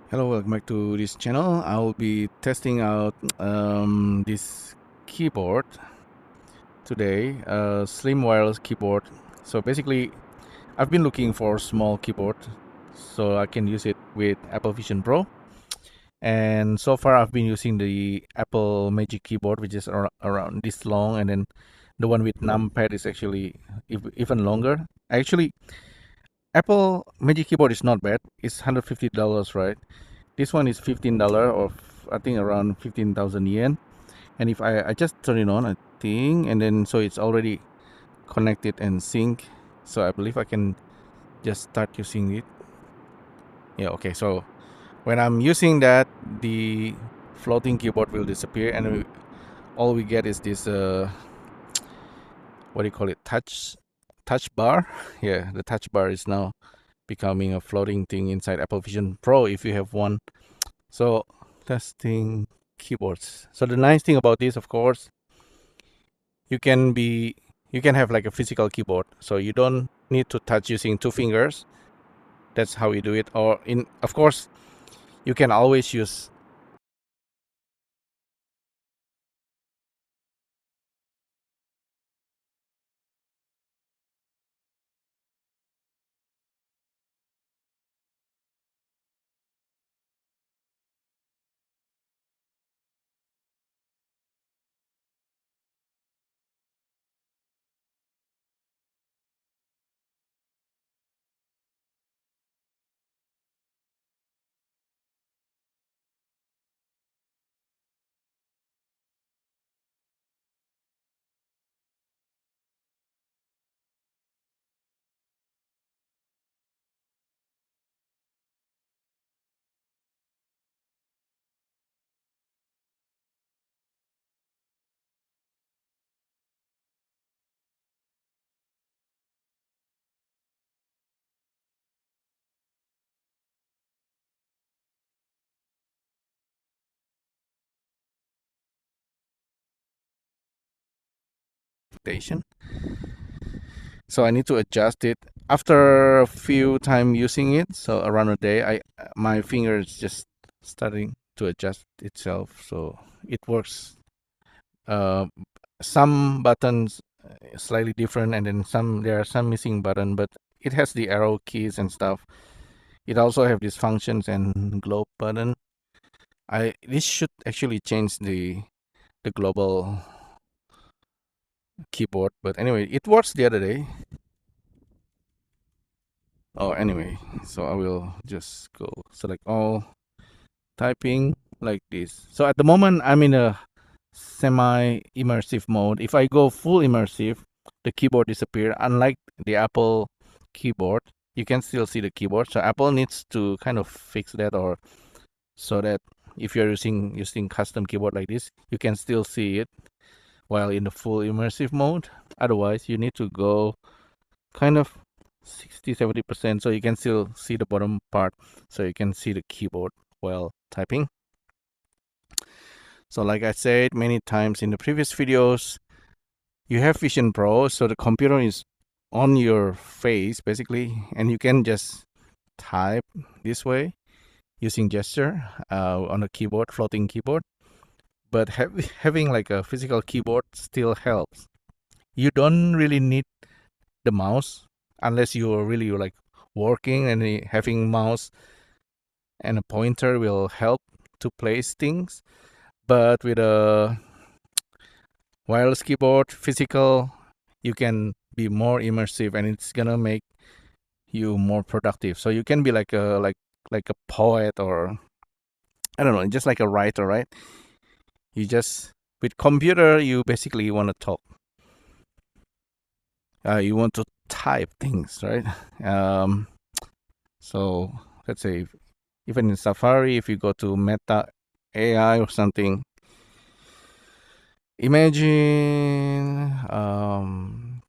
Hello, welcome back to this channel. I will be testing out this keyboard today, slim wireless keyboard. So basically, I've been looking for a small keyboard so I can use it with Apple Vision Pro. And so far, I've been using the Apple Magic Keyboard, which is around this long, and then the one with numpad is actually even longer. Actually, Apple Magic Keyboard is not bad. It's $150, right? This one is $15 or I think around 15,000 yen. And if I just turn it on, I think, and then so it's already connected and sync. So I believe I can just start using it. Yeah, okay. So when I'm using that, the floating keyboard will disappear, and all we get is this what do you call it? Touch bar. Yeah, the touch bar is now becoming a floating thing inside Apple Vision Pro if you have one. So testing keyboards. So the nice thing about this, of course, you can be you can have like a physical keyboard. So you don't need to touch using two fingers. That's how you do it. Or in of course, you can always use station. So I need to adjust it after a few time using it. So around a day, I my finger is just starting to adjust itself. So it works. Uh, some buttons slightly different, and then there are some missing button, but it has the arrow keys and stuff. It also have these functions and globe button. I this should actually change the global keyboard, but anyway, it works the other day. Oh, anyway, so I will just go select all, typing like this. So at the moment, I'm in a semi-immersive mode. If I go full immersive, the keyboard disappear. Unlike the Apple keyboard, you can still see the keyboard. So Apple needs to kind of fix that, or so that if you're using custom keyboard like this, you can still see it while in the full immersive mode. Otherwise, you need to go kind of 60-70% so you can still see the bottom part, so you can see the keyboard while typing. So like I said many times in the previous videos, you have Vision Pro, so the computer is on your face basically, and you can just type this way using gesture on a keyboard, floating keyboard. But having like a physical keyboard still helps. You don't really need the mouse unless you're really like working, and having mouse and a pointer will help to place things. But with a wireless keyboard, physical, you can be more immersive, and it's gonna make you more productive. So you can be like a poet, or I don't know, just like a writer, right? You just with computer, you basically want to talk. You want to type things, right? Um, so let's say even in Safari, if you go to Meta AI or something, imagine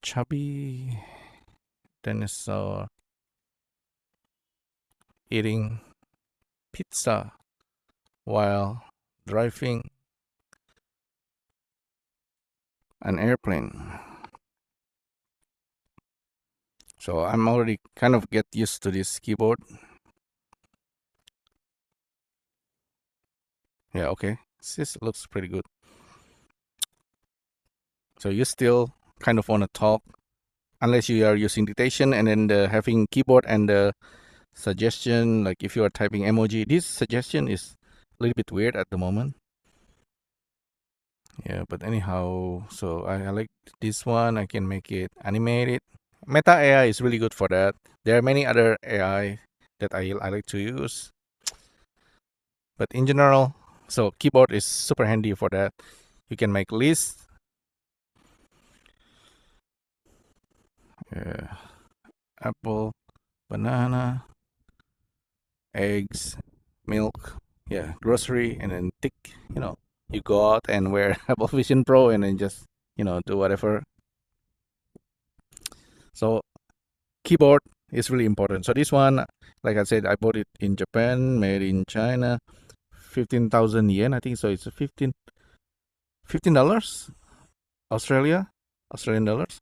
chubby dinosaur eating pizza while driving an airplane. So I'm already kind of get used to this keyboard. Yeah, okay. This looks pretty good. So you still kind of want to talk unless you are using dictation and then having keyboard and the suggestion, like if you are typing emoji. This suggestion is a little bit weird at the moment. Yeah, but anyhow, so I like this one. I can make it animated. Meta AI is really good for that. There are many other AI that I like to use, but in general, so keyboard is super handy for that. You can make lists. Yeah, apple, banana, eggs, milk, yeah, grocery, and then tick. You know, you go out and wear Apple Vision Pro, and then just do whatever. So keyboard is really important. So this one, like I said, I bought it in Japan, made in China, 15,000 yen, I think. So it's $15 Australian dollars,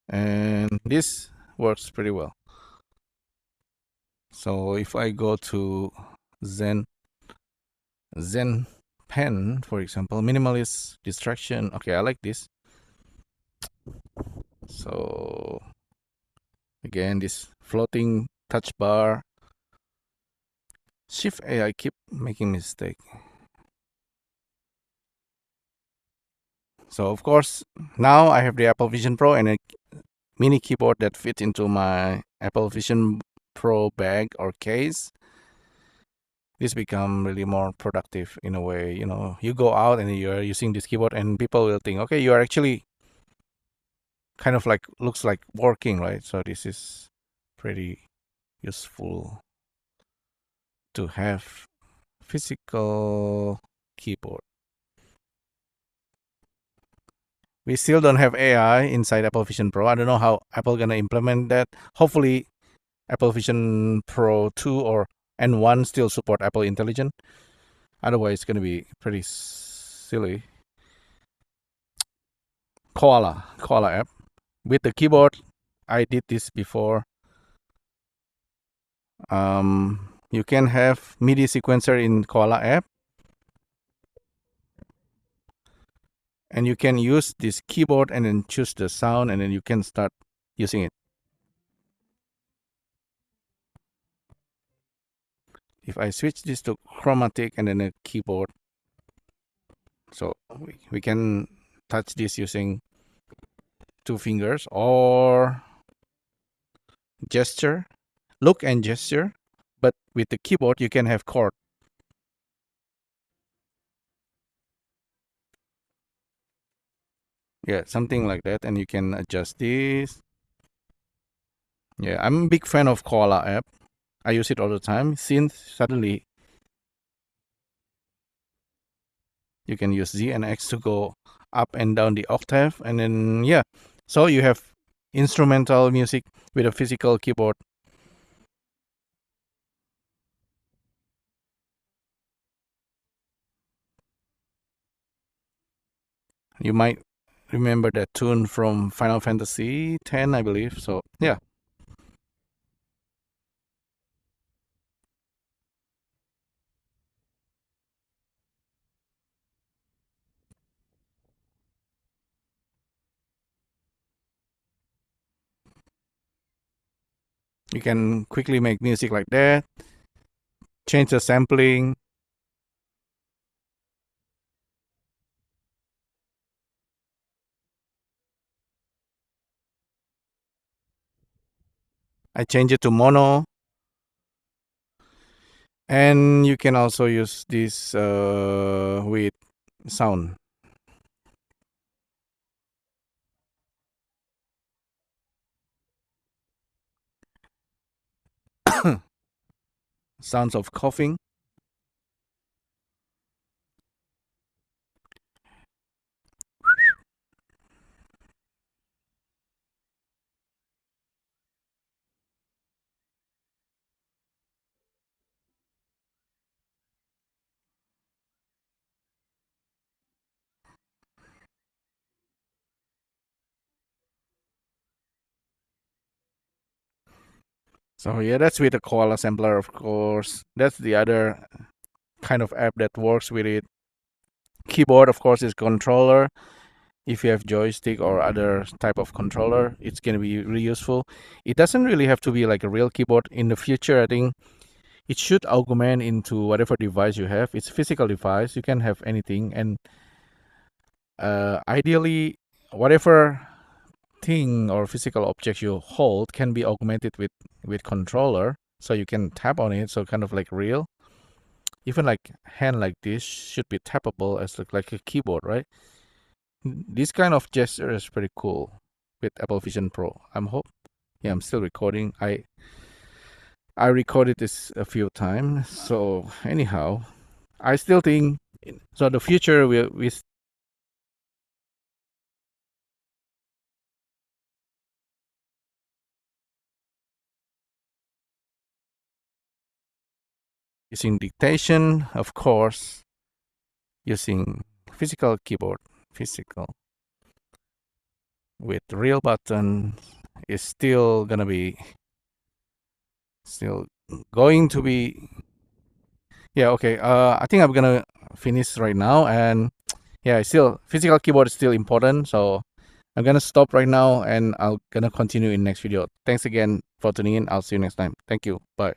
and this works pretty well. So if I go to Zen Zen Pen, for example, minimalist distraction. Okay, I like this. So again, this floating touch bar. Shift A, I keep making mistake. So of course, now I have the Apple Vision Pro and a mini keyboard that fits into my Apple Vision Pro bag or case. This become really more productive in a way. You go out and you're using this keyboard, and people will think, okay, you are actually kind of like looks like working, right? So this is pretty useful to have physical keyboard. We still don't have AI inside Apple Vision Pro. I don't know how Apple gonna implement that. Hopefully, Apple Vision Pro 2 or N1 still support Apple Intelligent. Otherwise, it's gonna be pretty silly. Koala app with the keyboard. I did this before. You can have MIDI sequencer in Koala app, and you can use this keyboard and then choose the sound, and then you can start using it. If I switch this to chromatic and then a keyboard, so we can touch this using 2 fingers or gesture, look and gesture, but with the keyboard you can have chord. Yeah, something like that, and you can adjust this. Yeah, I'm a big fan of Koala app. I use it all the time. Since suddenly you can use Z and X to go up and down the octave, and then yeah, so you have instrumental music with a physical keyboard. You might remember that tune from Final Fantasy X, I believe. So yeah, you can quickly make music like that. Change the sampling. I change it to mono, and you can also use this with sound. Sounds of coughing. So yeah, that's with the koala sampler, of course. That's the other kind of app that works with it. Keyboard, of course, is controller. If you have joystick or other type of controller, it's going to be really useful. It doesn't really have to be like a real keyboard. In the future, I think it should augment into whatever device you have. It's a physical device. You can have anything, and ideally, whatever thing or physical object you hold can be augmented with controller, so you can tap on it. So kind of like real. Even like hand like this should be tappable as like a keyboard, right? This kind of gesture is pretty cool with Apple Vision Pro. I'm still recording. I recorded this a few times. So anyhow, I still think so. The future we using dictation, of course, using physical keyboard, physical with real button is still going to be yeah, okay. I think I'm gonna finish right now, and yeah, still physical keyboard is still important, so I'm gonna stop right now, and I'll gonna continue in next video. Thanks again for tuning in. I'll see you next time. Thank you. Bye.